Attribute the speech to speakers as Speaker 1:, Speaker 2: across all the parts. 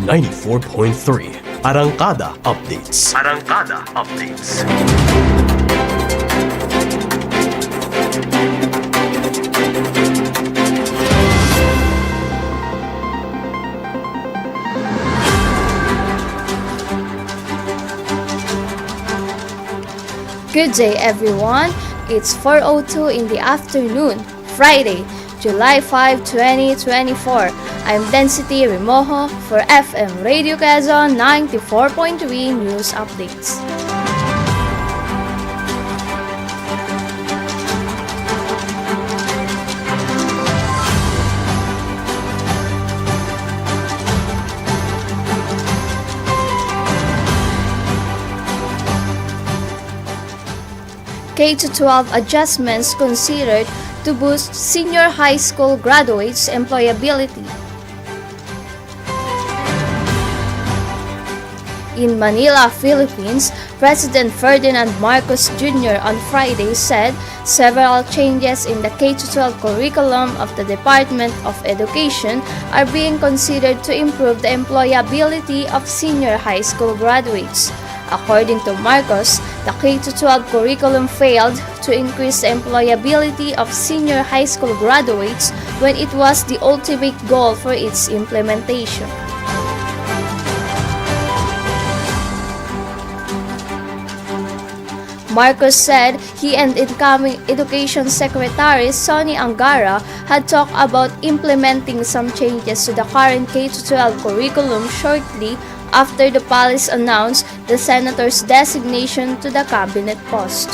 Speaker 1: 94.3 Arangkada Updates. Arangkada Updates.
Speaker 2: Good day everyone, it's 4:02 in the afternoon, Friday, July 5, 2024. I'm Density Rimojo for FM Radio Quezon 94.3 News Updates. K-12 adjustments considered to boost senior high school graduates' employability. In Manila, Philippines, President Ferdinand Marcos Jr. on Friday said several changes in the K-12 curriculum of the Department of Education are being considered to improve the employability of senior high school graduates. According to Marcos, the K-12 curriculum failed to increase the employability of senior high school graduates when it was the ultimate goal for its implementation. Marcos said he and incoming Education Secretary Sonny Angara had talked about implementing some changes to the current K-12 curriculum shortly after the palace announced the senator's designation to the cabinet post.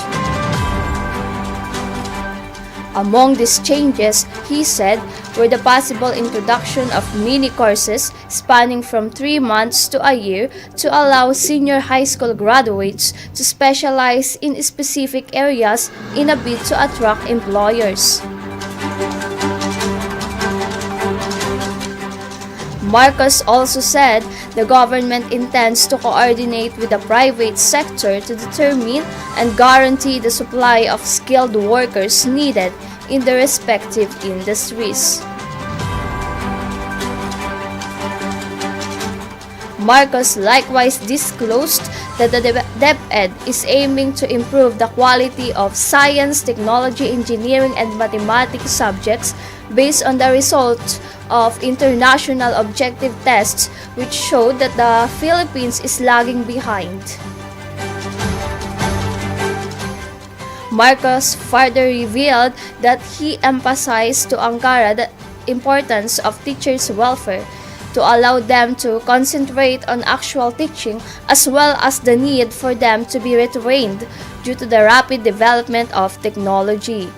Speaker 2: Among these changes, he said, were the possible introduction of mini courses spanning from 3 months to a year to allow senior high school graduates to specialize in specific areas in a bid to attract employers. Marcos also said the government intends to coordinate with the private sector to determine and guarantee the supply of skilled workers needed in the respective industries. Marcos likewise disclosed that the DepEd is aiming to improve the quality of science, technology, engineering, and mathematics subjects based on the results of international objective tests which showed that the Philippines is lagging behind. Marcos further revealed that he emphasized to Angara the importance of teachers' welfare to allow them to concentrate on actual teaching as well as the need for them to be retrained due to the rapid development of technology.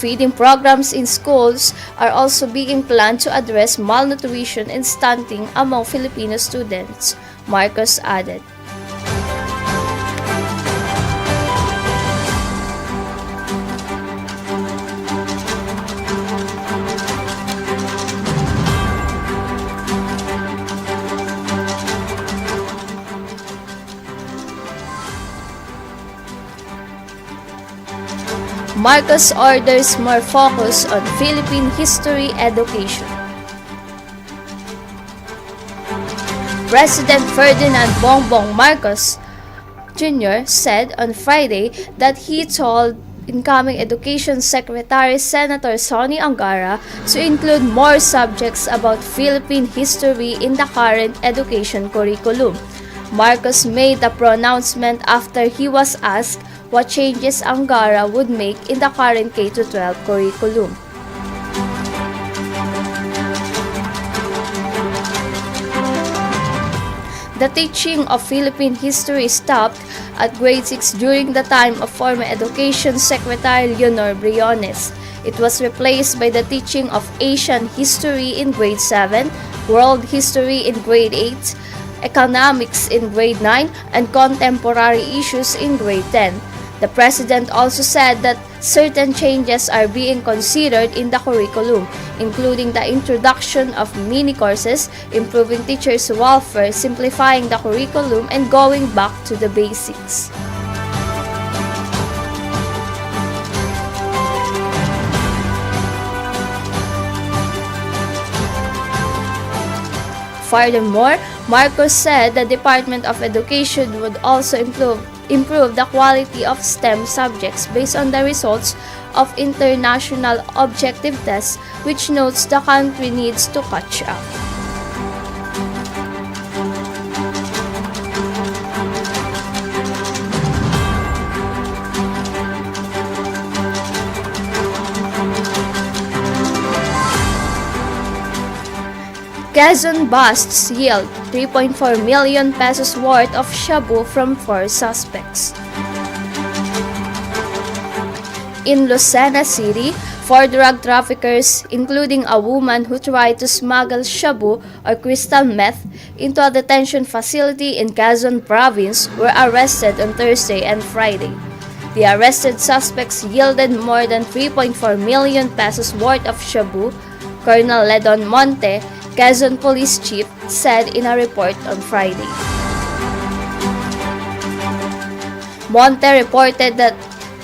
Speaker 2: Feeding programs in schools are also being planned to address malnutrition and stunting among Filipino students, Marcos added. Marcos orders more focus on Philippine history education. President Ferdinand Bongbong Marcos Jr. said on Friday that he told incoming Education Secretary Senator Sonny Angara to include more subjects about Philippine history in the current education curriculum. Marcos made the pronouncement after he was asked what changes Angara would make in the current K-12 curriculum. The teaching of Philippine history stopped at grade 6 during the time of former Education Secretary Leonor Briones. It was replaced by the teaching of Asian history in grade 7, world history in grade 8, economics in grade 9, and contemporary issues in grade 10. The president also said that certain changes are being considered in the curriculum, including the introduction of mini courses, improving teachers' welfare, simplifying the curriculum, and going back to the basics. Furthermore, Marcos said the Department of Education would also improve the quality of STEM subjects based on the results of international objective tests, which notes the country needs to catch up. Quezon busts yield 3.4 million pesos worth of shabu from 4 suspects. In Lucena City, 4 drug traffickers, including a woman who tried to smuggle shabu or crystal meth into a detention facility in Quezon Province, were arrested on Thursday and Friday. The arrested suspects yielded more than 3.4 million pesos worth of shabu, Colonel Ledon Monte, Quezon Police Chief, said in a report on Friday. Monte reported that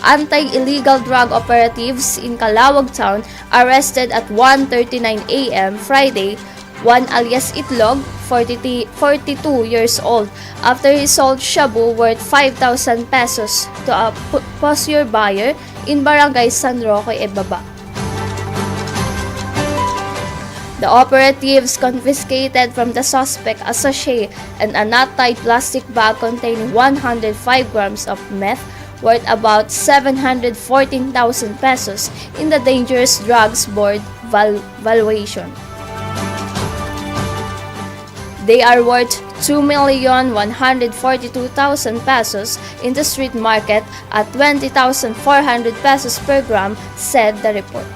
Speaker 2: anti-illegal drug operatives in Calawag Town arrested at 1:39 a.m. Friday one alias Itlog, 42 years old, after he sold shabu worth 5,000 pesos to a posture buyer in Barangay San Roque, Ebaba. The operatives confiscated from the suspect a sachet and a knot-tied plastic bag containing 105 grams of meth worth about 714,000 pesos in the Dangerous Drugs Board valuation. They are worth 2,142,000 pesos in the street market at 20,400 pesos per gram, said the report.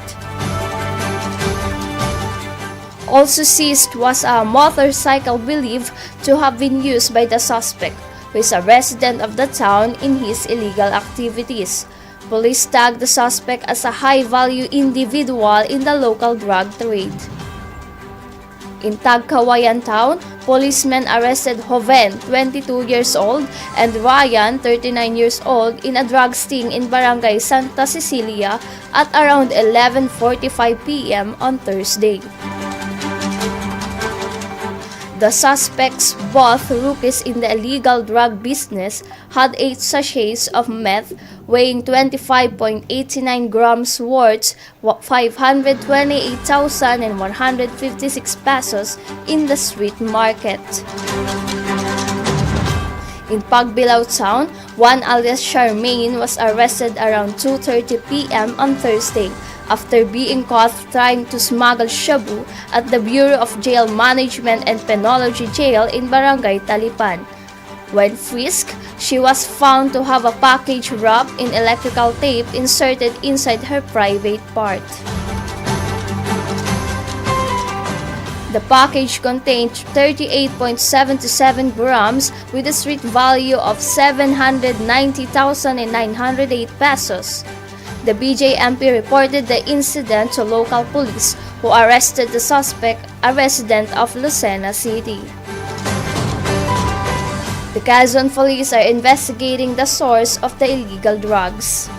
Speaker 2: Also seized was a motorcycle believed to have been used by the suspect, who is a resident of the town, in his illegal activities. Police tagged the suspect as a high-value individual in the local drug trade. In Tagkawayan Town, policemen arrested Joven, 22 years old, and Ryan, 39 years old, in a drug sting in Barangay Santa Cecilia at around 11:45 p.m. on Thursday. The suspects, both rookies in the illegal drug business, had 8 sachets of meth weighing 25.89 grams worth 528,156 pesos in the street market. In Pagbilao Town, one alias Charmaine was arrested around 2:30 p.m. on Thursday after being caught trying to smuggle shabu at the Bureau of Jail Management and Penology Jail in Barangay Talipan. When frisked, she was found to have a package wrapped in electrical tape inserted inside her private part. The package contained 38.77 grams with a street value of 790,908 pesos. The BJMP reported the incident to local police, who arrested the suspect, a resident of Lucena City. The Quezon police are investigating the source of the illegal drugs.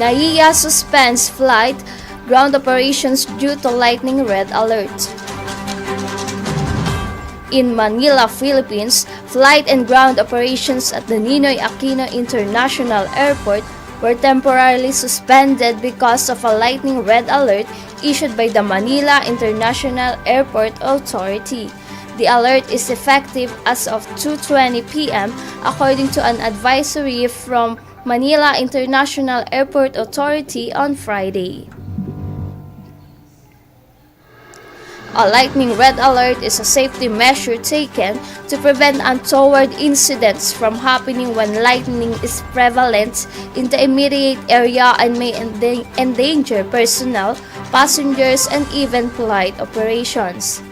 Speaker 2: NAIA suspends flight ground operations due to lightning red alert. In Manila, Philippines, flight and ground operations at the Ninoy Aquino International Airport were temporarily suspended because of a lightning red alert issued by the Manila International Airport Authority. The alert is effective as of 2:20 p.m. according to an advisory from Manila International Airport Authority on Friday. A lightning red alert is a safety measure taken to prevent untoward incidents from happening when lightning is prevalent in the immediate area and may endanger personnel, passengers, and even flight operations.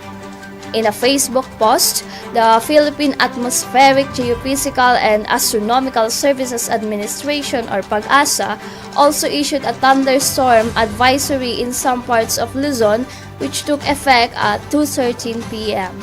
Speaker 2: In a Facebook post, the Philippine Atmospheric, Geophysical and Astronomical Services Administration or PAGASA also issued a thunderstorm advisory in some parts of Luzon which took effect at 2:13 p.m.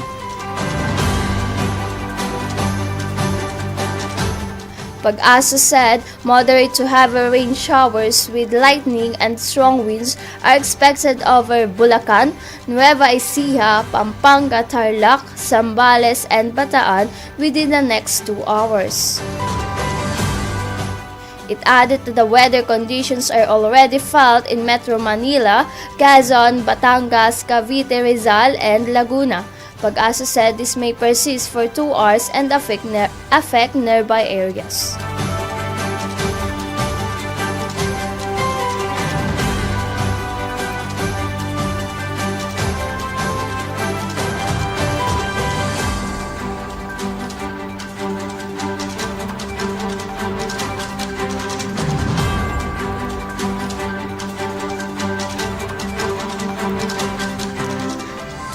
Speaker 2: PAGASA said moderate to heavy rain showers with lightning and strong winds are expected over Bulacan, Nueva Ecija, Pampanga, Tarlac, Zambales, and Bataan within the next 2 hours. It added that the weather conditions are already felt in Metro Manila, Quezon, Batangas, Cavite, Rizal, and Laguna. PAGASA said this may persist for 2 hours and affect nearby areas.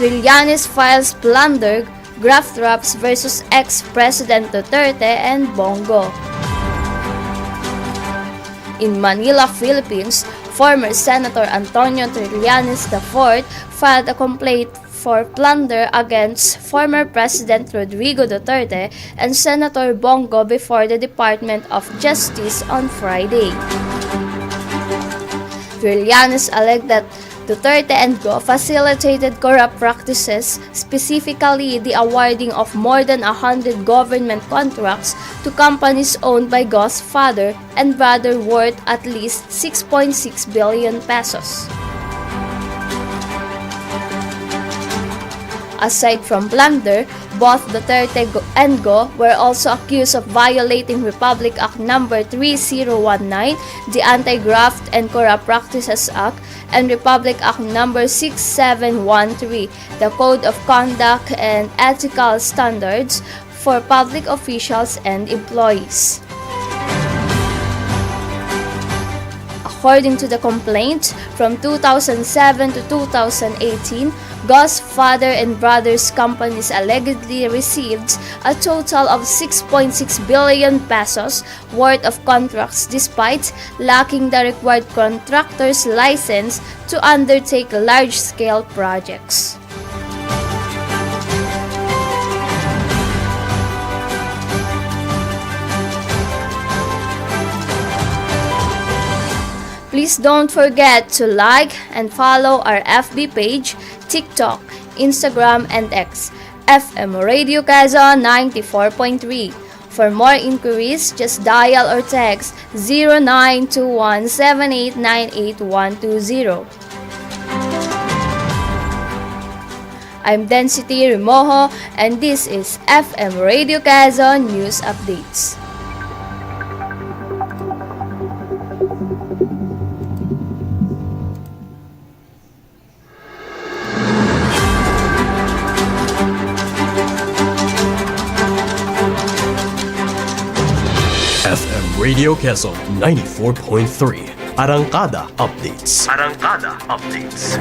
Speaker 2: Trillanes files plunder, graft traps versus ex-President Duterte and Bongo. In Manila, Philippines, former Senator Antonio Trillanes IV filed a complaint for plunder against former President Rodrigo Duterte and Senator Bongo before the Department of Justice on Friday. Trillanes alleged that Duterte and Go facilitated corrupt practices, specifically the awarding of more than 100 government contracts to companies owned by Go's father and brother worth at least 6.6 billion pesos. Aside from plunder, both Duterte and Go were also accused of violating Republic Act No. 3019, the Anti-Graft and Corrupt Practices Act, and Republic Act No. 6713, the Code of Conduct and Ethical Standards for Public Officials and Employees. According to the complaint, from 2007 to 2018, Go's father and brother's companies allegedly received a total of 6.6 billion pesos worth of contracts despite lacking the required contractor's license to undertake large-scale projects. Please don't forget to like and follow our FB page, TikTok, Instagram, and X, FM Radio Quezon 94.3. For more inquiries, just dial or text 0921-7898-120. I'm Density Rimojo, and this is FM Radio Quezon News Updates.
Speaker 1: FM Radio Quezon 94.3. Arangkada Updates. Arangkada Updates.